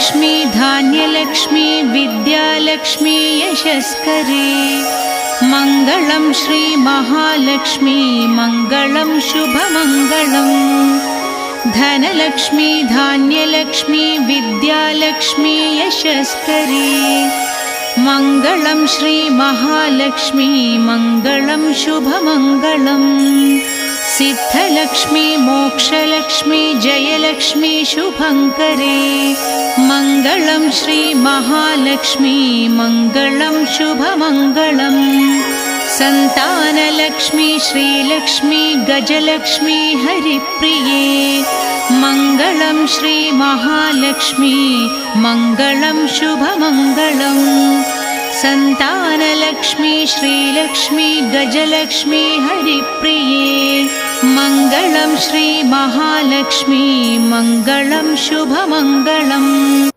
धनलक्ष्मी धान्यलक्ष्मी विद्यालक्ष्मी यशस्करे मङ्गलं श्री महालक्ष्मी मङ्गलं शुभमङ्गलम् धनलक्ष्मी धान्यलक्ष्मी विद्यालक्ष्मी यशस्करे मङ्गलं श्री महालक्ष्मी मङ्गलं शुभमङ्गलम् सिद्धलक्ष्मी मोक्षलक्ष्मी जयलक्ष्मी शुभङ्करे मङ्गलं श्री महालक्ष्मी मङ्गलं शुभमङ्गलम् सन्तानलक्ष्मी श्रीलक्ष्मी गजलक्ष्मी हरिप्रिये मङ्गलं श्री महालक्ष्मी मङ्गलं शुभमङ्गलम् सन्तानलक्ष्मी श्रीलक्ष्मी गजलक्ष्मी हरिप्रिये मङ्गलं श्री महालक्ष्मी मङ्गलं शुभमङ्गलम्